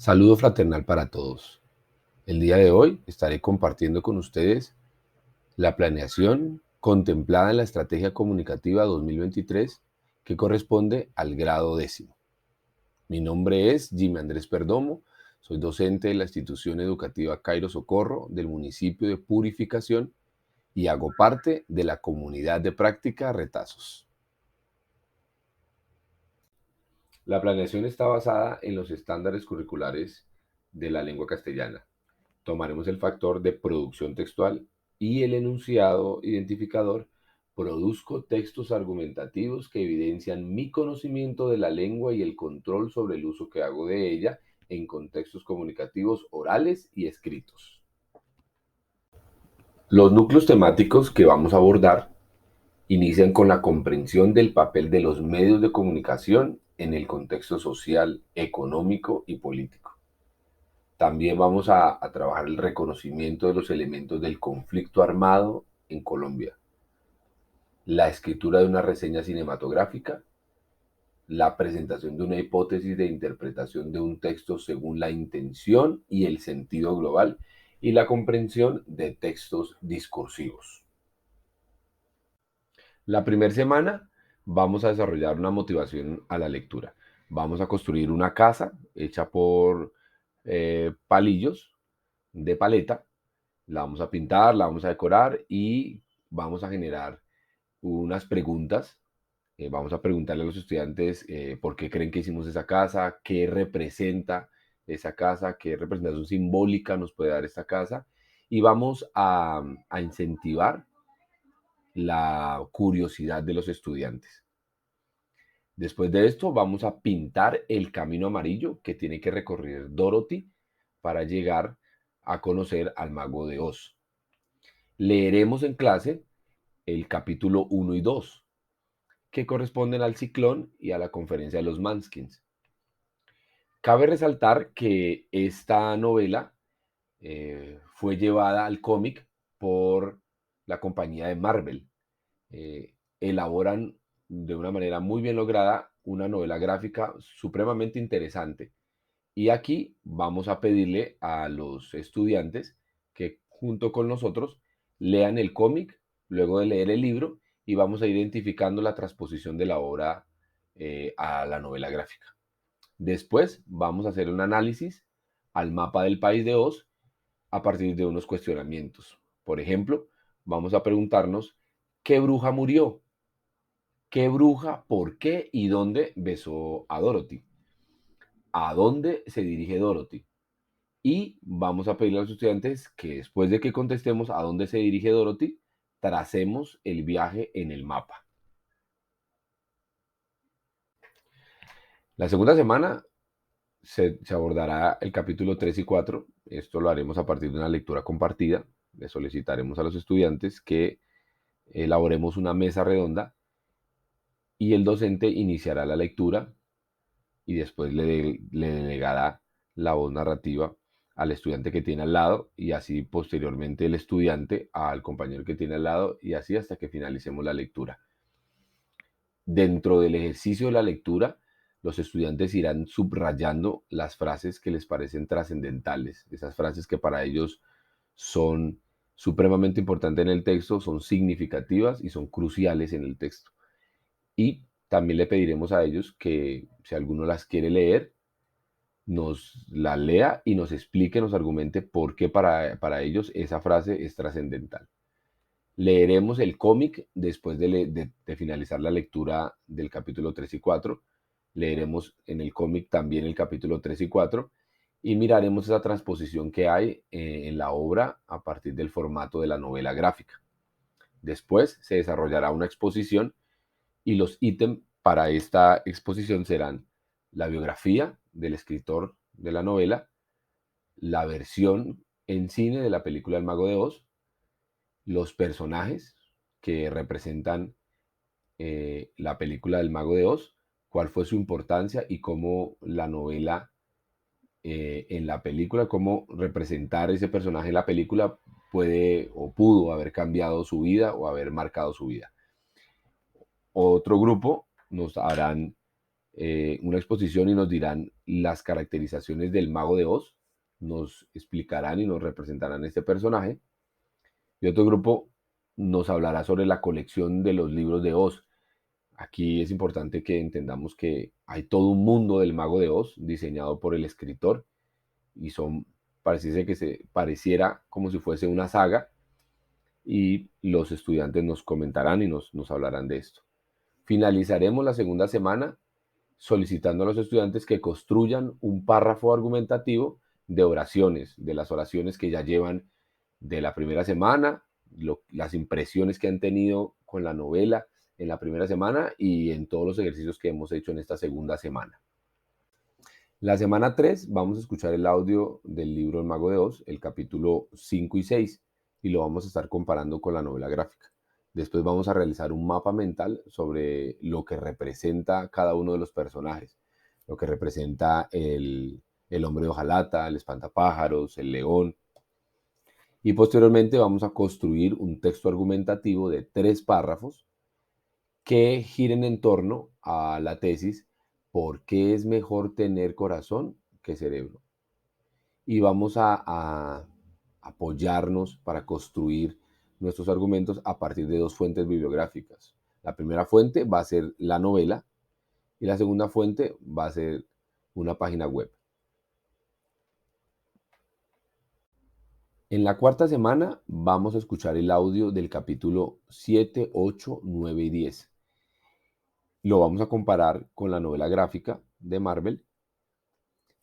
Saludo fraternal para todos. El día de hoy estaré compartiendo con ustedes la planeación contemplada en la Estrategia Comunicativa 2023 que corresponde al grado décimo. Mi nombre es Jimmy Andrés Perdomo, soy docente de la institución educativa Cairo Socorro del municipio de Purificación y hago parte de la comunidad de práctica Retazos. La planeación está basada en los estándares curriculares de la lengua castellana. Tomaremos el factor de producción textual y el enunciado identificador. Produzco textos argumentativos que evidencian mi conocimiento de la lengua y el control sobre el uso que hago de ella en contextos comunicativos orales y escritos. Los núcleos temáticos que vamos a abordar inician con la comprensión del papel de los medios de comunicación en el contexto social, económico y político. También vamos a trabajar el reconocimiento de los elementos del conflicto armado en Colombia, la escritura de una reseña cinematográfica, la presentación de una hipótesis de interpretación de un texto según la intención y el sentido global y la comprensión de textos discursivos. La primera semana vamos a desarrollar una motivación a la lectura. Vamos a construir una casa hecha por palillos de paleta. La vamos a pintar, la vamos a decorar y vamos a generar unas preguntas. Vamos a preguntarle a los estudiantes por qué creen que hicimos esa casa, qué representa esa casa, qué representación simbólica nos puede dar esta casa. Y vamos a incentivar la curiosidad de los estudiantes. Después de esto, vamos a pintar el camino amarillo que tiene que recorrer Dorothy para llegar a conocer al mago de Oz. Leeremos en clase el capítulo 1 y 2, que corresponden al ciclón y a la conferencia de los Manskins. Cabe resaltar que esta novela fue llevada al cómic por la compañía de Marvel. Elaboran de una manera muy bien lograda una novela gráfica supremamente interesante. Y aquí vamos a pedirle a los estudiantes que junto con nosotros lean el cómic, luego de leer el libro, y vamos a ir identificando la transposición de la obra a la novela gráfica. Después vamos a hacer un análisis al mapa del país de Oz a partir de unos cuestionamientos. Por ejemplo, vamos a preguntarnos, ¿qué bruja murió? ¿Qué bruja, por qué y dónde besó a Dorothy? ¿A dónde se dirige Dorothy? Y vamos a pedirle a los estudiantes que después de que contestemos a dónde se dirige Dorothy, tracemos el viaje en el mapa. La segunda semana se abordará el capítulo 3 y 4. Esto lo haremos a partir de una lectura compartida. Le solicitaremos a los estudiantes que elaboremos una mesa redonda y el docente iniciará la lectura y después le delegará la voz narrativa al estudiante que tiene al lado y así posteriormente el estudiante al compañero que tiene al lado y así hasta que finalicemos la lectura. Dentro del ejercicio de la lectura, los estudiantes irán subrayando las frases que les parecen trascendentales, esas frases que para ellos son supremamente importantes en el texto, son significativas y son cruciales en el texto. Y también le pediremos a ellos que si alguno las quiere leer, nos la lea y nos explique, nos argumente por qué para ellos esa frase es trascendental. Leeremos el cómic después de finalizar la lectura del capítulo 3 y 4. Leeremos en el cómic también el capítulo 3 y 4 y miraremos esa transposición que hay en la obra a partir del formato de la novela gráfica. Después se desarrollará una exposición y los ítems para esta exposición serán la biografía del escritor de la novela, la versión en cine de la película El Mago de Oz, los personajes que representan la película del Mago de Oz, cuál fue su importancia y cómo la novela en la película, cómo representar ese personaje en la película puede o pudo haber cambiado su vida o haber marcado su vida. Otro grupo nos harán una exposición y nos dirán las caracterizaciones del Mago de Oz, nos explicarán y nos representarán este personaje. Y otro grupo nos hablará sobre la colección de los libros de Oz. Aquí es importante que entendamos que hay todo un mundo del Mago de Oz diseñado por el escritor y pareciese que se pareciera como si fuese una saga y los estudiantes nos comentarán y nos hablarán de esto. Finalizaremos la segunda semana solicitando a los estudiantes que construyan un párrafo argumentativo de oraciones, de las oraciones que ya llevan de la primera semana, las impresiones que han tenido con la novela en la primera semana y en todos los ejercicios que hemos hecho en esta segunda semana. La semana 3 vamos a escuchar el audio del libro El Mago de Oz, el capítulo 5 y 6, y lo vamos a estar comparando con la novela gráfica. Después vamos a realizar un mapa mental sobre lo que representa cada uno de los personajes, lo que representa el hombre de hojalata, el espantapájaros, el león. Y posteriormente vamos a construir un texto argumentativo de 3 párrafos que giren en torno a la tesis ¿por qué es mejor tener corazón que cerebro? Y vamos a apoyarnos para construir nuestros argumentos a partir de 2 fuentes bibliográficas. La primera fuente va a ser la novela y la segunda fuente va a ser una página web. En la cuarta semana vamos a escuchar el audio del capítulo 7, 8, 9 y 10. Lo vamos a comparar con la novela gráfica de Marvel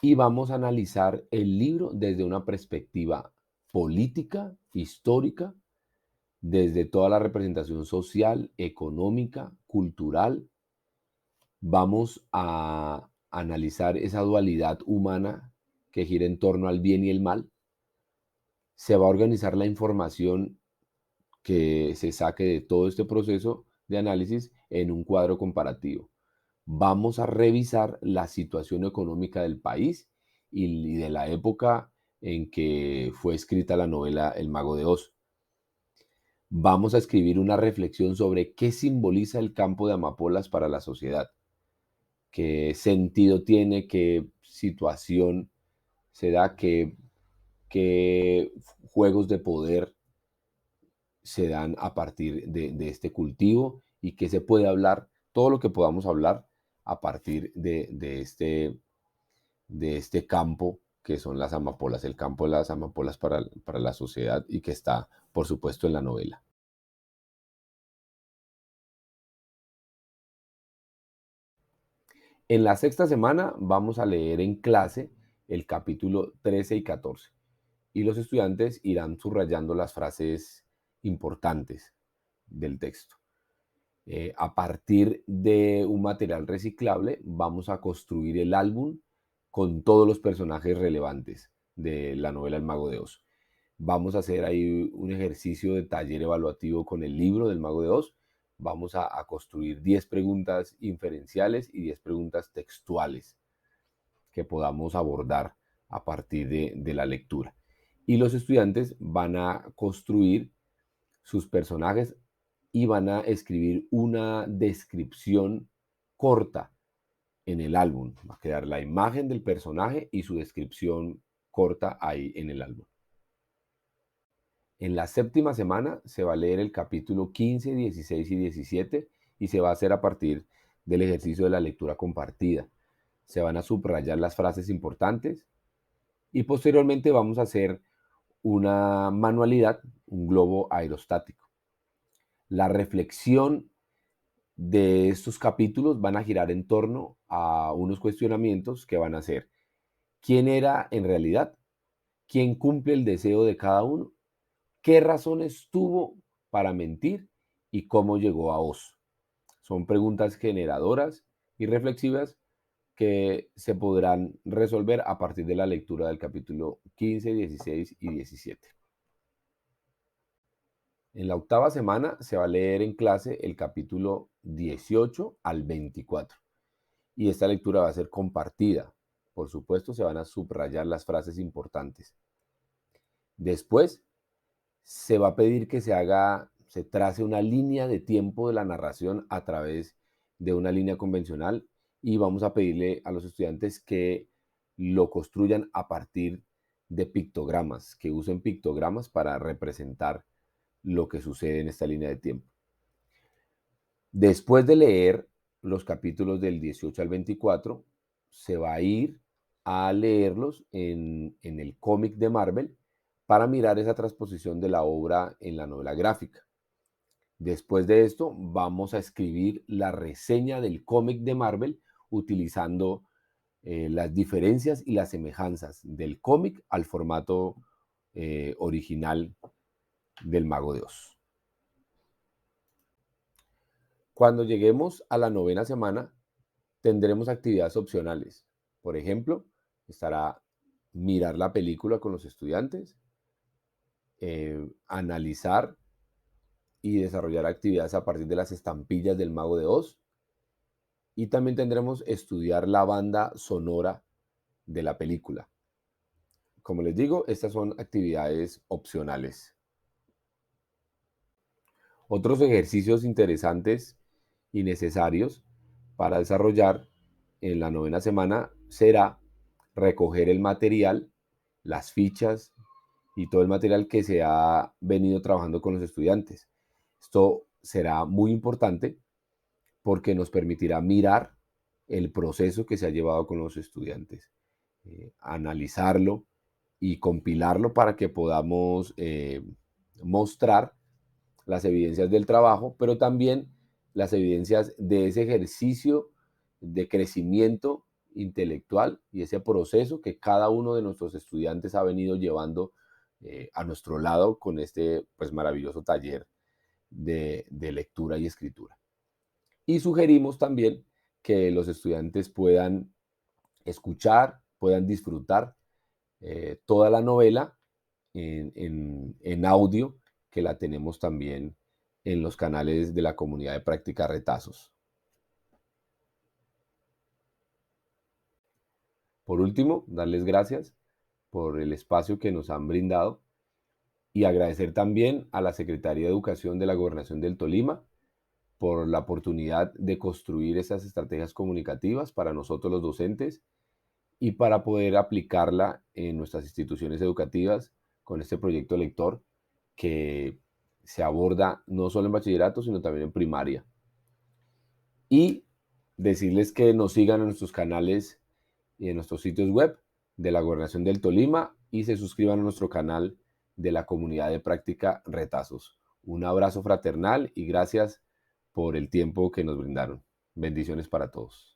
y vamos a analizar el libro desde una perspectiva política, histórica, desde toda la representación social, económica, cultural. Vamos a analizar esa dualidad humana que gira en torno al bien y el mal. Se va a organizar la información que se saque de todo este proceso de análisis en un cuadro comparativo. Vamos a revisar la situación económica del país y de la época en que fue escrita la novela El Mago de Oz. Vamos a escribir una reflexión sobre qué simboliza el campo de amapolas para la sociedad, qué sentido tiene, qué situación se da, qué juegos de poder se dan a partir de este cultivo y qué se puede hablar, todo lo que podamos hablar a partir de este campo que son las amapolas, el campo de las amapolas para la sociedad y que está, por supuesto, en la novela. En la sexta semana vamos a leer en clase el capítulo 13 y 14 y los estudiantes irán subrayando las frases importantes del texto. A partir de un material reciclable vamos a construir el álbum con todos los personajes relevantes de la novela El Mago de Oz. Vamos a hacer ahí un ejercicio de taller evaluativo con el libro del Mago de Oz. Vamos a construir 10 preguntas inferenciales y 10 preguntas textuales que podamos abordar a partir de la lectura. Y los estudiantes van a construir sus personajes y van a escribir una descripción corta en el álbum. Va a quedar la imagen del personaje y su descripción corta ahí en el álbum. En la séptima semana se va a leer el capítulo 15, 16 y 17 y se va a hacer a partir del ejercicio de la lectura compartida. Se van a subrayar las frases importantes y posteriormente vamos a hacer una manualidad, un globo aerostático. La reflexión de estos capítulos van a girar en torno a unos cuestionamientos que van a ser: ¿quién era en realidad? ¿Quién cumple el deseo de cada uno? ¿Qué razones tuvo para mentir? ¿Y cómo llegó a Oz? Son preguntas generadoras y reflexivas que se podrán resolver a partir de la lectura del capítulo 15, 16 y 17. En la octava semana se va a leer en clase el capítulo 18 al 24 y esta lectura va a ser compartida. Por supuesto, se van a subrayar las frases importantes. Después, se va a pedir que se trace una línea de tiempo de la narración a través de una línea convencional y vamos a pedirle a los estudiantes que lo construyan a partir de pictogramas, que usen pictogramas para representar lo que sucede en esta línea de tiempo. Después de leer los capítulos del 18 al 24, se va a ir a leerlos en el cómic de Marvel para mirar esa transposición de la obra en la novela gráfica. Después de esto, vamos a escribir la reseña del cómic de Marvel utilizando las diferencias y las semejanzas del cómic al formato original del Mago de Oz. Cuando lleguemos a la 9ª semana, tendremos actividades opcionales. Por ejemplo, estará mirar la película con los estudiantes, analizar y desarrollar actividades a partir de las estampillas del Mago de Oz. Y también tendremos estudiar la banda sonora de la película. Como les digo, estas son actividades opcionales. Otros ejercicios interesantes y necesarios para desarrollar en la 9ª semana será recoger el material, las fichas y todo el material que se ha venido trabajando con los estudiantes. Esto será muy importante porque nos permitirá mirar el proceso que se ha llevado con los estudiantes, analizarlo y compilarlo para que podamos mostrar las evidencias del trabajo, pero también las evidencias de ese ejercicio de crecimiento intelectual y ese proceso que cada uno de nuestros estudiantes ha venido llevando a nuestro lado con este pues, maravilloso taller de lectura y escritura. Y sugerimos también que los estudiantes puedan escuchar, puedan disfrutar toda la novela en audio, que la tenemos también en los canales de la comunidad de práctica retazos. Por último, darles gracias por el espacio que nos han brindado y agradecer también a la Secretaría de Educación de la Gobernación del Tolima por la oportunidad de construir esas estrategias comunicativas para nosotros los docentes y para poder aplicarla en nuestras instituciones educativas con este proyecto lector que se aborda no solo en bachillerato, sino también en primaria. Y decirles que nos sigan en nuestros canales y en nuestros sitios web de la Gobernación del Tolima y se suscriban a nuestro canal de la comunidad de práctica Retazos. Un abrazo fraternal y gracias por el tiempo que nos brindaron. Bendiciones para todos.